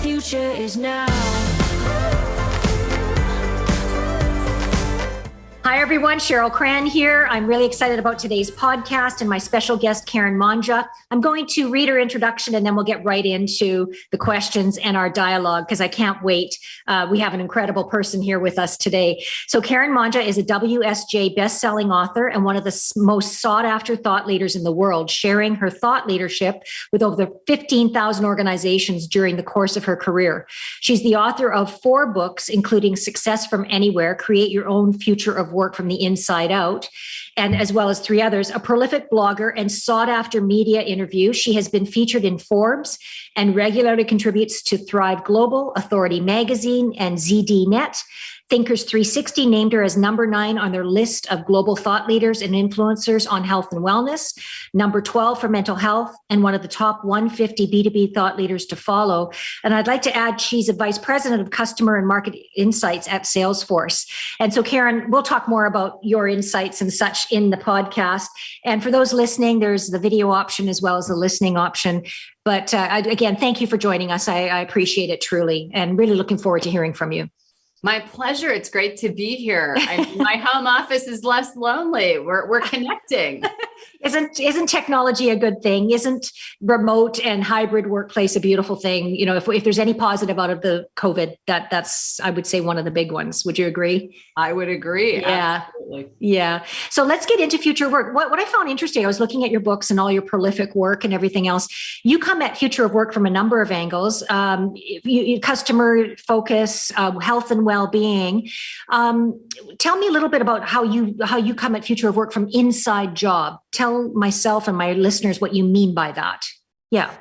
future is now. Hi, everyone. Cheryl Cran here. I'm really excited about today's podcast and my special guest, Karen Mangia. I'm going to read her introduction and then we'll get right into the questions and our dialogue because I can't wait. We have an incredible person here with us today. So Karen Mangia is a WSJ Best Selling Author and one of the most sought after thought leaders in the world, sharing her thought leadership with over 15,000 organizations during the course of her career. She's the author of 4 books, including Success from Anywhere, Create Your Own Future of Work from the Inside Out, and as well as 3 others, a prolific blogger and sought after media interview. She has been featured in Forbes and regularly contributes to Thrive Global, Authority Magazine, and ZDNet. Thinkers 360 named her as number 9 on their list of global thought leaders and influencers on health and wellness, number 12 for mental health, and one of the top 150 B2B thought leaders to follow. And I'd like to add, she's a vice president of customer and market insights at Salesforce. And so, Karen, we'll talk more about your insights and such in the podcast. And for those listening, there's the video option as well as the listening option. But again, thank you for joining us. I appreciate it truly, and really looking forward to hearing from you. My pleasure. It's great to be here. My home office is less lonely. We're connecting. Isn't technology a good thing? Isn't remote and hybrid workplace a beautiful thing? You know, if there's any positive out of the COVID, that's, I would say, one of the big ones. Would you agree? I would agree. Yeah. Absolutely. Yeah. So let's get into future work. What I found interesting, I was looking at your books and all your prolific work and everything else. You come at future of work from a number of angles, customer focus, health and well-being. Tell me a little bit about how you come at future of work from inside job. Tell myself and my listeners what you mean by that. Yeah.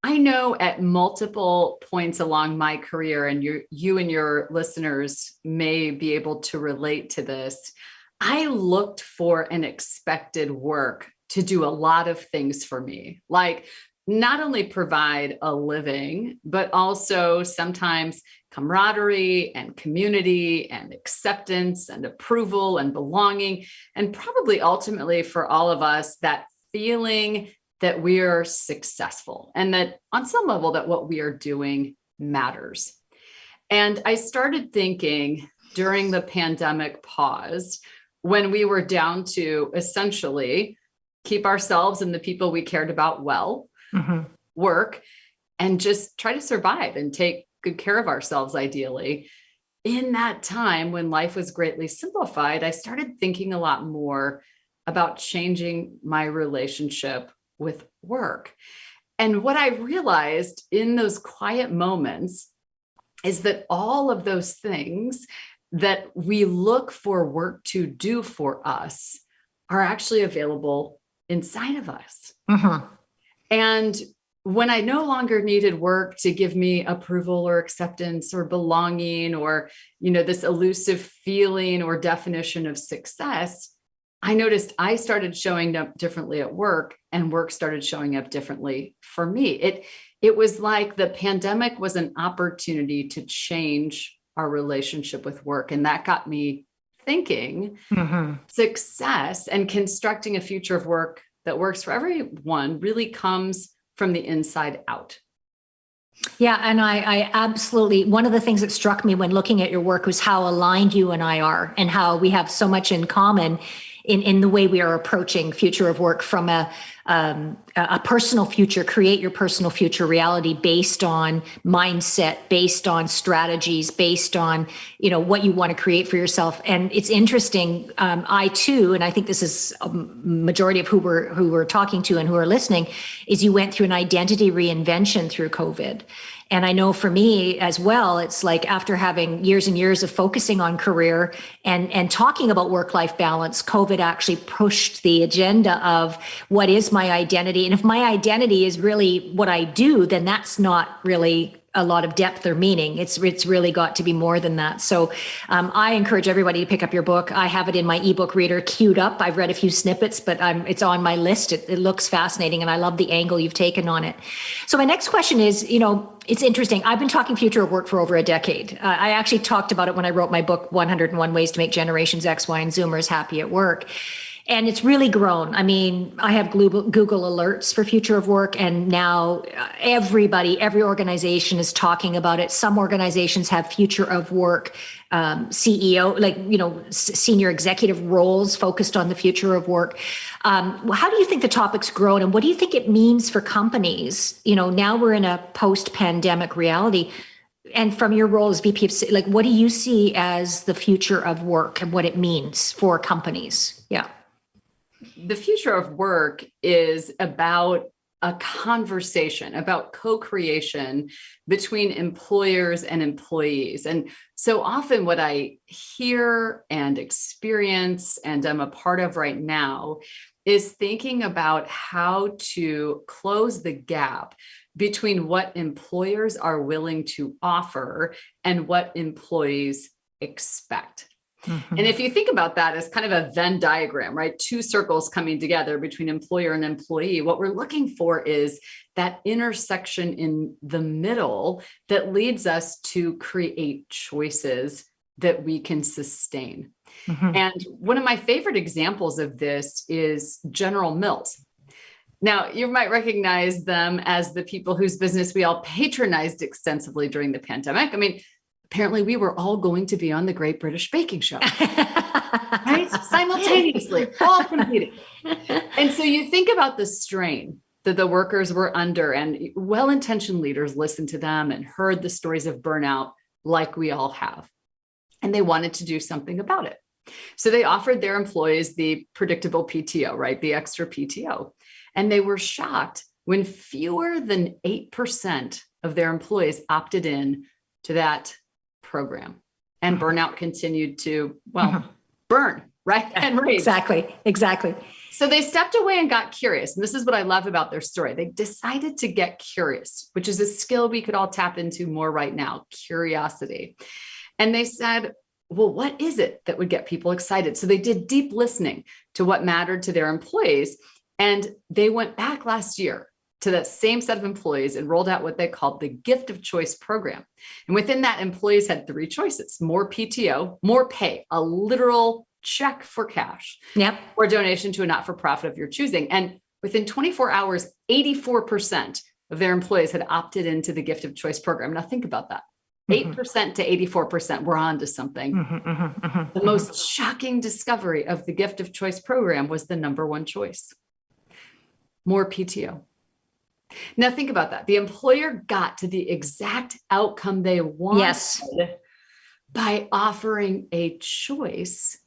I know at multiple points along my career, and you and your listeners may be able to relate to this, I looked for and expected work to do a lot of things for me, like not only provide a living, but also sometimes camaraderie and community and acceptance and approval and belonging, and probably ultimately for all of us, that feeling that we are successful and that on some level that what we are doing matters. And I started thinking during the pandemic pause, when we were down to essentially keep ourselves and the people we cared about well, work, and just try to survive and take good care of ourselves, ideally. In that time when life was greatly simplified, I started thinking a lot more about changing my relationship with work. And what I realized in those quiet moments is that all of those things that we look for work to do for us are actually available inside of us. And when I no longer needed work to give me approval or acceptance or belonging or, this elusive feeling or definition of success, I noticed I started showing up differently at work and work started showing up differently for me. It was like the pandemic was an opportunity to change our relationship with work. And that got me thinking success and constructing a future of work that works for everyone really comes from the inside out. Yeah. And I absolutely, one of the things that struck me when looking at your work was how aligned you and I are and how we have so much in common in the way we are approaching future of work from a personal future, create your personal future reality based on mindset, based on strategies, based on, what you want to create for yourself. And it's interesting. I too, and I think this is a majority of who we're talking to and who are listening, is you went through an identity reinvention through COVID. And I know for me as well, it's like after having years and years of focusing on career and talking about work-life balance, COVID actually pushed the agenda of what is my identity. And if my identity is really what I do, then that's not really a lot of depth or meaning. It's really got to be more than that. So I encourage everybody to pick up your book. I have it in my ebook reader queued up. I've read a few snippets, but it's on my list. It looks fascinating, and I love the angle you've taken on it. So my next question is, it's interesting. I've been talking future of work for over a decade. I actually talked about it when I wrote my book, 101 Ways to Make Generations X, Y, and Zoomers Happy at Work. And it's really grown. I mean, I have Google alerts for future of work, and now every organization is talking about it. Some organizations have future of work CEO, like, senior executive roles focused on the future of work. How do you think the topic's grown, and what do you think it means for companies? Now we're in a post-pandemic reality. And from your role as VP of, like, what do you see as the future of work and what it means for companies? Yeah. The future of work is about a conversation, about co-creation between employers and employees. And so often what I hear and experience and I'm a part of right now is thinking about how to close the gap between what employers are willing to offer and what employees expect. Mm-hmm. And if you think about that as kind of a Venn diagram, right? Two circles coming together between employer and employee, what we're looking for is that intersection in the middle that leads us to create choices that we can sustain. Mm-hmm. And one of my favorite examples of this is General Mills. Now, you might recognize them as the people whose business we all patronized extensively during the pandemic. I mean, apparently we were all going to be on the Great British Baking Show, right? Simultaneously, all competing. And so you think about the strain that the workers were under, and well-intentioned leaders listened to them and heard the stories of burnout like we all have. And they wanted to do something about it. So they offered their employees the predictable PTO, right? The extra PTO. And they were shocked when fewer than 8% of their employees opted in to that program, and burnout continued to, burn, right? And rage. Exactly. So they stepped away and got curious. And this is what I love about their story. They decided to get curious, which is a skill we could all tap into more right now, curiosity. And they said, well, what is it that would get people excited? So they did deep listening to what mattered to their employees. And they went back last year to that same set of employees and rolled out what they called the gift of choice program. And within that, employees had three choices: more PTO, more pay, a literal check for cash, or donation to a not-for-profit of your choosing. And within 24 hours, 84% of their employees had opted into the gift of choice program. Now think about that. 8% to 84%, we're on to something. The most shocking discovery of the gift of choice program was the number one choice: more PTO. Now think about that. The employer got to the exact outcome they wanted by offering a choice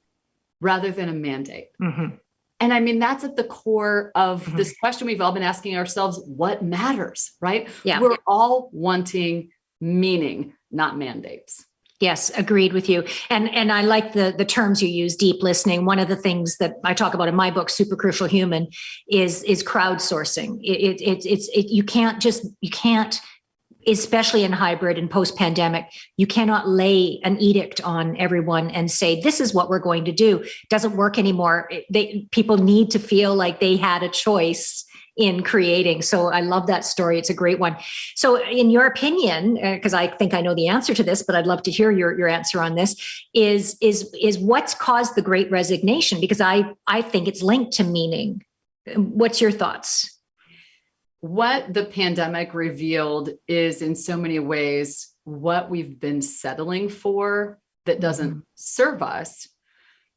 rather than a mandate. And I mean, that's at the core of this question we've all been asking ourselves: what matters, right? We're all wanting meaning, not mandates. Yes, agreed with you. And I like the terms you use: deep listening. One of the things that I talk about in my book, Super Crucial Human, is crowdsourcing. You can't, especially in hybrid and post-pandemic, you cannot lay an edict on everyone and say, this is what we're going to do. It doesn't work anymore. People need to feel like they had a choice in creating. So I love that story. It's a great one. So in your opinion, because I think I know the answer to this, but I'd love to hear your answer on this, is what's caused the Great Resignation? Because I think it's linked to meaning. What's your thoughts? What the pandemic revealed is, in so many ways, what we've been settling for that doesn't serve us.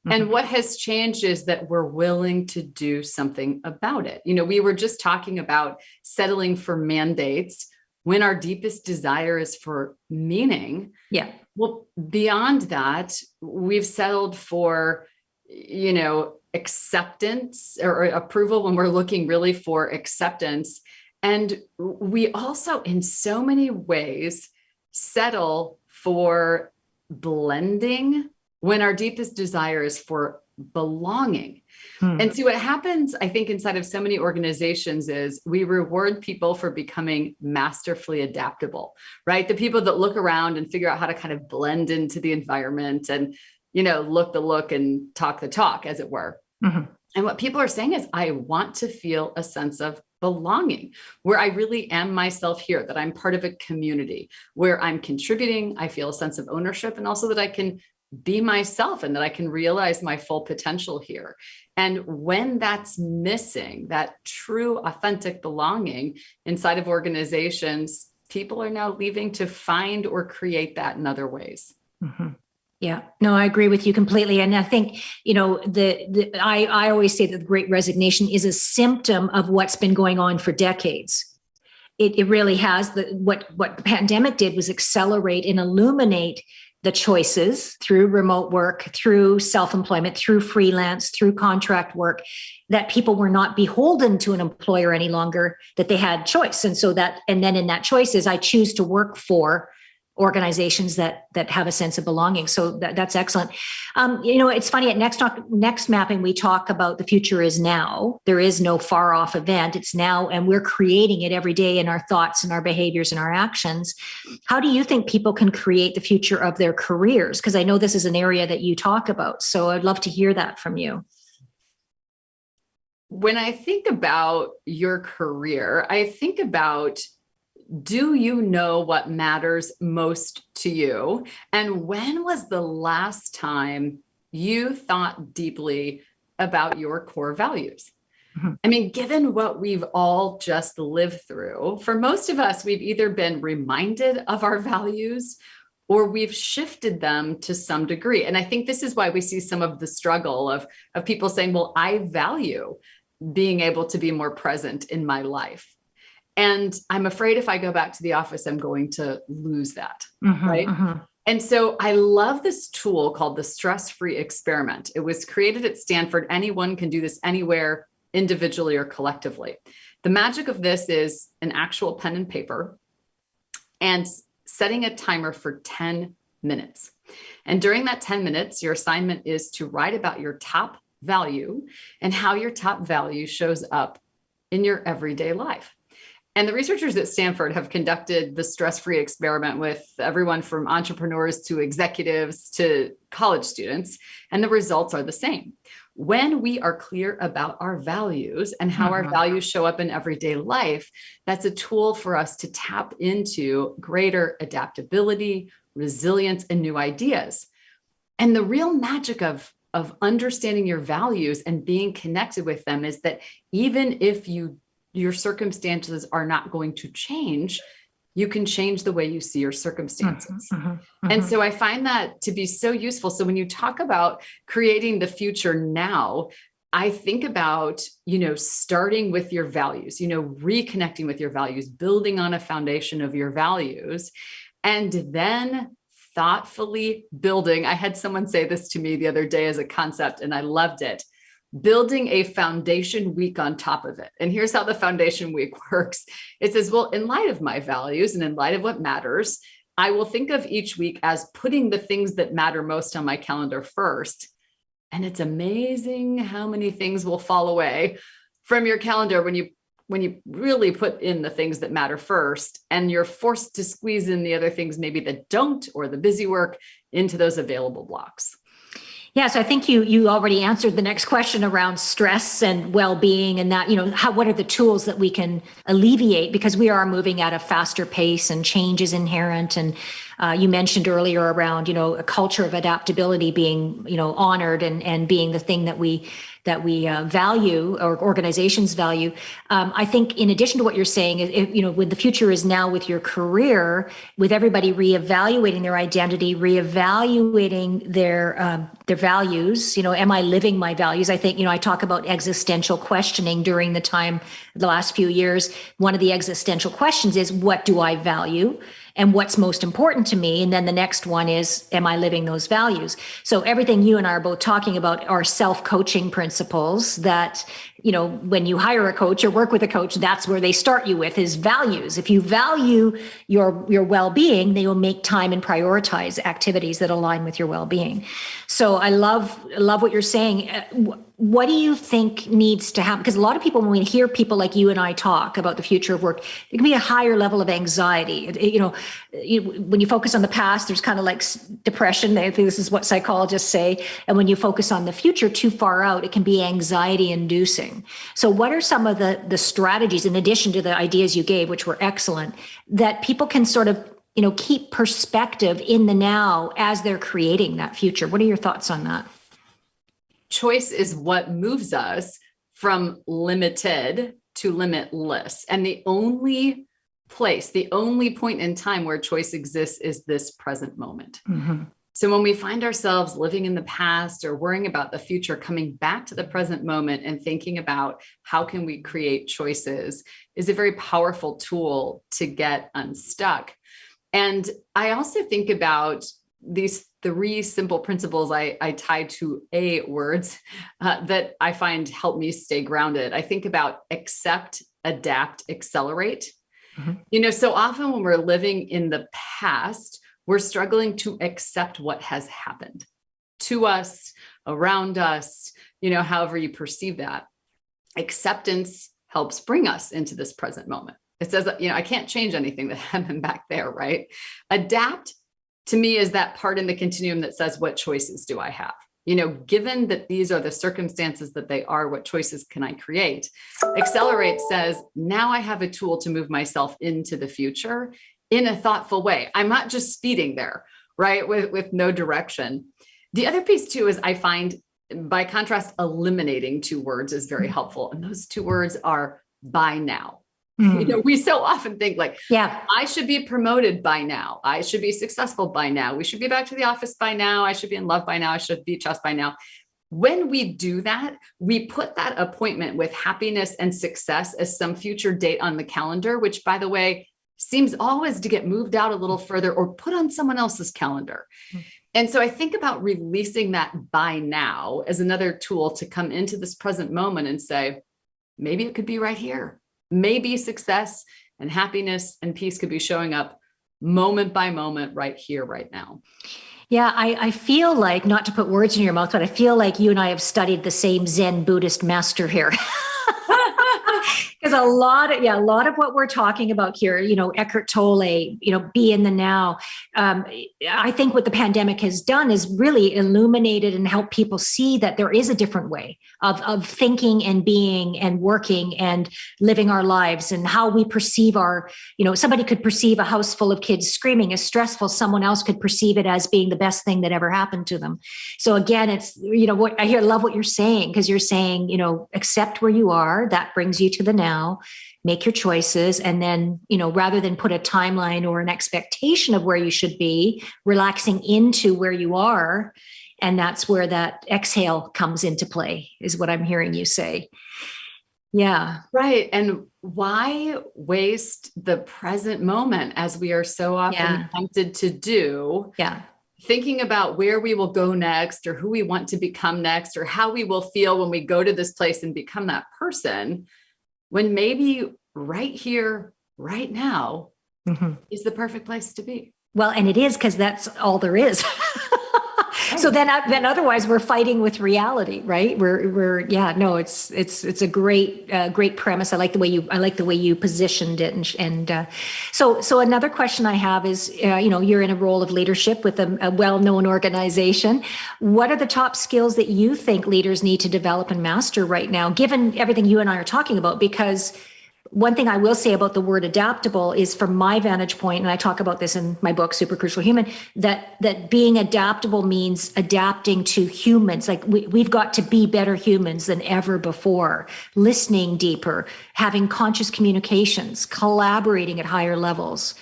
And what has changed is that we're willing to do something about it. We were just talking about settling for mandates when our deepest desire is for meaning. Yeah. Well, beyond that, we've settled for, acceptance or approval when we're looking really for acceptance. And we also, in so many ways, settle for blending when our deepest desire is for belonging. And see, what happens, I think, inside of so many organizations is we reward people for becoming masterfully adaptable, right? The people that look around and figure out how to kind of blend into the environment and, look the look and talk the talk, as it were. And what people are saying is, I want to feel a sense of belonging, where I really am myself here, that I'm part of a community, where I'm contributing, I feel a sense of ownership, and also that I can be myself and that I can realize my full potential here. And when that's missing, that true, authentic belonging inside of organizations, people are now leaving to find or create that in other ways. Mm-hmm. Yeah, no, I agree with you completely. And I think, I always say that the Great Resignation is a symptom of what's been going on for decades. It really has. What the pandemic did was accelerate and illuminate the choices through remote work, through self-employment, through freelance, through contract work, that people were not beholden to an employer any longer, that they had choice. And then in that choice is, I choose to work for organizations that have a sense of belonging. So that's excellent. It's funny, at Next Mapping, we talk about the future is now. There is no far off event. It's now, and we're creating it every day in our thoughts and our behaviors and our actions. How do you think people can create the future of their careers? Because I know this is an area that you talk about. So I'd love to hear that from you. When I think about your career, I think about, do you know what matters most to you? And when was the last time you thought deeply about your core values? Mm-hmm. I mean, given what we've all just lived through, for most of us, we've either been reminded of our values or we've shifted them to some degree. And I think this is why we see some of the struggle of people saying, well, I value being able to be more present in my life. And I'm afraid if I go back to the office, I'm going to lose that, right? And so I love this tool called the stress-free experiment. It was created at Stanford. Anyone can do this anywhere, individually or collectively. The magic of this is an actual pen and paper and setting a timer for 10 minutes. And during that 10 minutes, your assignment is to write about your top value and how your top value shows up in your everyday life. And the researchers at Stanford have conducted the stress-free experiment with everyone from entrepreneurs to executives to college students, and the results are the same. When we are clear about our values and how our values show up in everyday life, that's a tool for us to tap into greater adaptability, resilience, and new ideas. And the real magic of understanding your values and being connected with them is that even if your circumstances are not going to change, you can change the way you see your circumstances. And so I find that to be so useful. So when you talk about creating the future now, I think about, starting with your values, reconnecting with your values, building on a foundation of your values, and then thoughtfully building. I had someone say this to me the other day as a concept, and I loved it. Building a foundation week on top of it. And here's how the foundation week works. It says, well, in light of my values and in light of what matters, I will think of each week as putting the things that matter most on my calendar first. And it's amazing how many things will fall away from your calendar when you really put in the things that matter first, and you're forced to squeeze in the other things maybe that don't, or the busy work, into those available blocks. Yeah, so I think you already answered the next question around stress and well-being, and that, what are the tools that we can alleviate, because we are moving at a faster pace and change is inherent. And you mentioned earlier around, a culture of adaptability being, honored and being the thing that we value, or organizations value. I think in addition to what you're saying, when the future is now with your career, with everybody reevaluating their identity, reevaluating their values, am I living my values? I think, I talk about existential questioning during the last few years. One of the existential questions is, what do I value? And what's most important to me? And then the next one is, am I living those values? So everything you and I are both talking about are self-coaching principles that, when you hire a coach or work with a coach, that's where they start you with, is values. If you value your well-being, they will make time and prioritize activities that align with your well-being. So I love what you're saying. What do you think needs to happen? Because a lot of people, when we hear people like you and I talk about the future of work, there can be a higher level of anxiety. When you focus on the past, there's kind of like depression. I think this is what psychologists say. And when you focus on the future too far out, it can be anxiety inducing. So what are some of the strategies, in addition to the ideas you gave, which were excellent, that people can sort of keep perspective in the now as they're creating that future? What are your thoughts on that? Choice is what moves us from limited to limitless. And the only point in time where choice exists is this present moment. Mm-hmm. So when we find ourselves living in the past or worrying about the future, coming back to the present moment and thinking about how can we create choices is a very powerful tool to get unstuck. And I also think about these 3 simple principles I tie to A words that I find help me stay grounded. I think about accept, adapt, accelerate. Mm-hmm. So often when we're living in the past, we're struggling to accept what has happened to us, around us, however you perceive that. Acceptance helps bring us into this present moment. It says, I can't change anything that happened back there, right? Adapt to me is that part in the continuum that says, what choices do I have? Given that these are the circumstances that they are, what choices can I create? Accelerate says, now I have a tool to move myself into the future in a thoughtful way. I'm not just speeding there, right? With no direction. The other piece too is I find, by contrast, eliminating 2 words is very helpful. And those 2 words are by now. Mm. We so often think I should be promoted by now. I should be successful by now. We should be back to the office by now. I should be in love by now. I should be trust by now. When we do that, we put that appointment with happiness and success as some future date on the calendar, which, by the way, seems always to get moved out a little further or put on someone else's calendar. Mm. And so I think about releasing that by now as another tool to come into this present moment and say, maybe it could be right here. Maybe success and happiness and peace could be showing up moment by moment right here, right now. Yeah, I feel like, not to put words in your mouth, but I feel like you and I have studied the same Zen Buddhist master here. Because a lot of what we're talking about here, Eckhart Tolle, be in the now. I think what the pandemic has done is really illuminated and helped people see that there is a different way of thinking and being and working and living our lives, and how we perceive somebody could perceive a house full of kids screaming as stressful. Someone else could perceive it as being the best thing that ever happened to them. So again, it's, what I love what you're saying, because you're saying, accept where you are. That brings you to the now. Make your choices, and then, rather than put a timeline or an expectation of where you should be, relaxing into where you are. And that's where that exhale comes into play, is what I'm hearing you say. Yeah. Right. And why waste the present moment, as we are so often tempted to do? Yeah. Thinking about where we will go next, or who we want to become next, or how we will feel when we go to this place and become that person, when maybe right here, right now, mm-hmm. is the perfect place to be. Well, and it is, because that's all there is. So then otherwise we're fighting with reality, right? It's a great premise. I like the way you positioned it. And so another question I have is, you're in a role of leadership with a well-known organization. What are the top skills that you think leaders need to develop and master right now, given everything you and I are talking about? Because one thing I will say about the word adaptable is, from my vantage point, and I talk about this in my book, Super Crucial Human, that being adaptable means adapting to humans. Like we've got to be better humans than ever before, listening deeper, having conscious communications, collaborating at higher levels.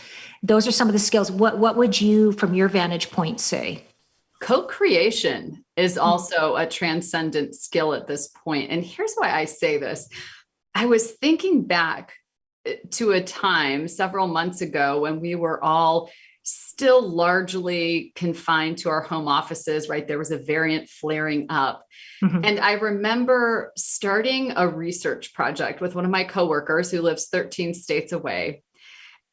Those are some of the skills. What would you, from your vantage point, say? Co-creation is also a transcendent skill at this point. And here's why I say this. I was thinking back to a time several months ago when we were all still largely confined to our home offices, right? There was a variant flaring up. Mm-hmm. And I remember starting a research project with one of my coworkers who lives 13 states away.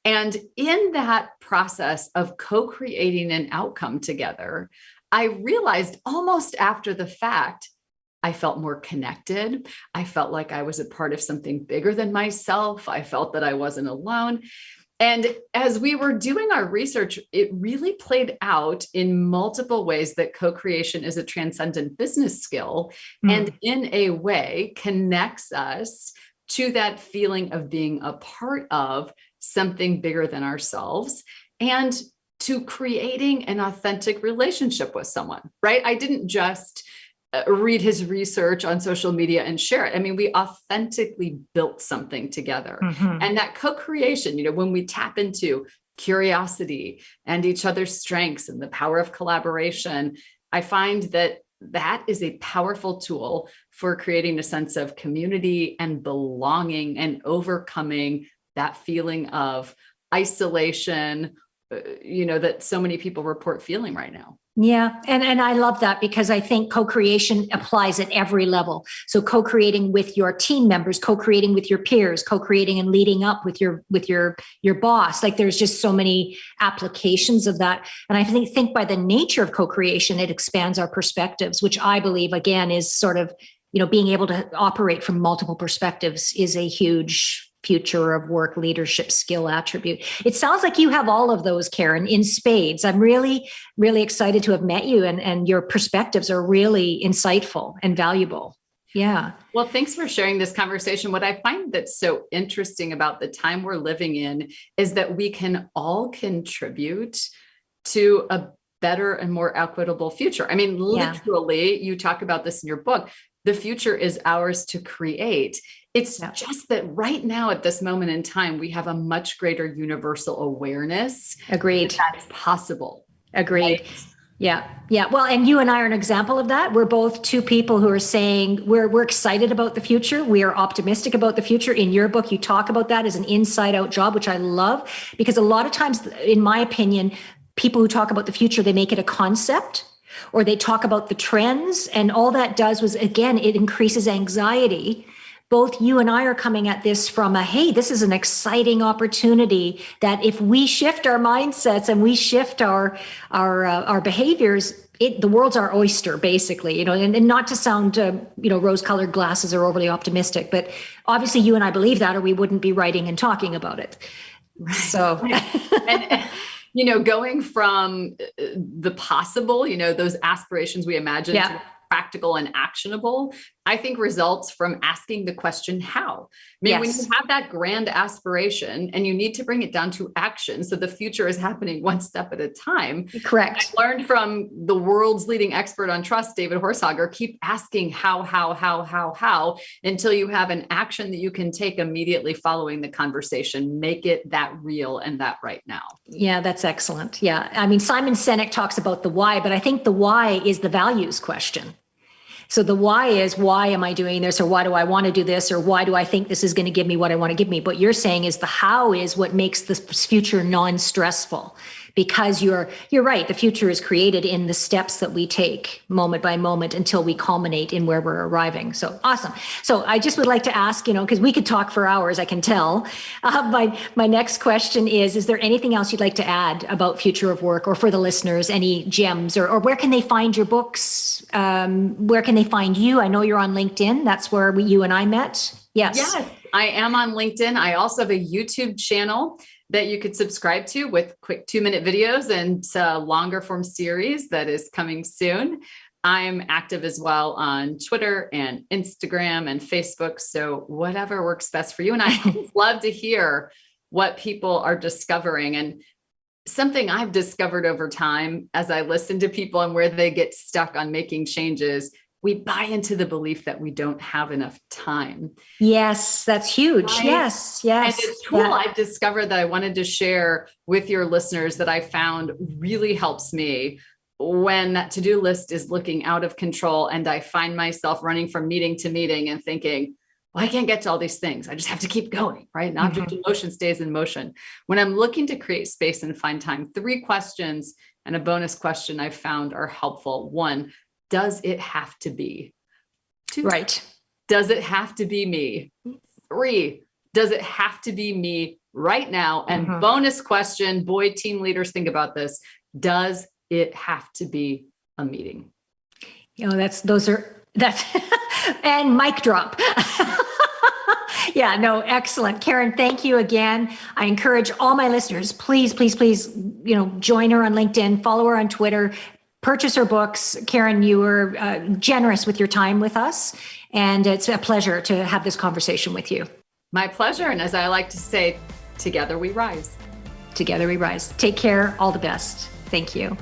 And in that process of co-creating an outcome together, I realized almost after the fact, I felt more connected. I felt like I was a part of something bigger than myself. I felt that I wasn't alone. And as we were doing our research, it really played out in multiple ways that co-creation is a transcendent business skill, and in a way connects us to that feeling of being a part of something bigger than ourselves. and to creating an authentic relationship with someone, right? I didn't just read his research on social media and share it. I mean, we authentically built something together. And that co-creation, when we tap into curiosity and each other's strengths and the power of collaboration, I find that is a powerful tool for creating a sense of community and belonging and overcoming that feeling of isolation, that so many people report feeling right now. Yeah. And I love that, because I think co-creation applies at every level. So co-creating with your team members, co-creating with your peers, co-creating and leading up with your boss. Like, there's just so many applications of that. And I think by the nature of co-creation, it expands our perspectives, which I believe, again, is sort of, being able to operate from multiple perspectives is a huge future of work leadership skill attribute. It sounds like you have all of those, Karen, in spades. I'm really, really excited to have met you, and your perspectives are really insightful and valuable. Yeah. Well, thanks for sharing this conversation. What I find that's so interesting about the time we're living in is that we can all contribute to a better and more equitable future. I mean, literally, you talk about this in your book. The future is ours to create. It's just that right now, at this moment in time, we have a much greater universal awareness. Agreed. That's possible. Agreed. Right? Yeah. Yeah. Well, and you and I are an example of that. We're both two people who are saying we're excited about the future. We are optimistic about the future. In your book, you talk about that as an inside out job, which I love, because a lot of times, in my opinion, people who talk about the future, they make it a concept, or they talk about the trends. And all that does was, again, it increases anxiety. Both you and I are coming at this from hey, this is an exciting opportunity that if we shift our mindsets and we shift our behaviors, the world's our oyster, basically, and not to sound, rose-colored glasses or overly optimistic, but obviously you and I believe that, or we wouldn't be writing and talking about it. Right. So, and going from the possible, those aspirations we imagine to practical and actionable, I think results from asking the question, how? I mean, when you have that grand aspiration and you need to bring it down to action, so the future is happening one step at a time. Correct. I learned from the world's leading expert on trust, David Horsager, keep asking how, until you have an action that you can take immediately following the conversation. Make it that real and that right now. Yeah, that's excellent. Yeah. I mean, Simon Sinek talks about the why, but I think the why is the values question. So the why is, why am I doing this? Or why do I want to do this? Or why do I think this is going to give me what I want to give me? What you're saying is the how is what makes the future non-stressful, because you're right. The future is created in the steps that we take moment by moment until we culminate in where we're arriving. So awesome. So I just would like to ask, because we could talk for hours, I can tell. My next question is there anything else you'd like to add about future of work, or for the listeners, any gems, or where can they find your books? Where can they find you? I know you're on LinkedIn. That's where you and I met. Yes, I am on LinkedIn. I also have a YouTube channel that you could subscribe to with quick 2-minute videos and longer form series that is coming soon. I'm active as well on Twitter and Instagram and Facebook. So whatever works best for you. And I love to hear what people are discovering. And something I've discovered over time as I listen to people and where they get stuck on making changes, we buy into the belief that we don't have enough time. Yes, that's huge. Right? Yes. And a tool I've discovered that I wanted to share with your listeners that I found really helps me when that to-do list is looking out of control and I find myself running from meeting to meeting and thinking, well, I can't get to all these things. I just have to keep going, right? An object in motion stays in motion. When I'm looking to create space and find time, 3 questions and a bonus question I've found are helpful. 1, does it have to be? 2, right. Does it have to be me? 3, does it have to be me right now? And bonus question, boy, team leaders, think about this. Does it have to be a meeting? That's and mic drop. Yeah, no, excellent. Karen, thank you again. I encourage all my listeners, please, join her on LinkedIn, follow her on Twitter, purchase her books. Karen, you were generous with your time with us, and it's a pleasure to have this conversation with you. My pleasure. And as I like to say, together we rise. Together we rise. Take care. All the best. Thank you.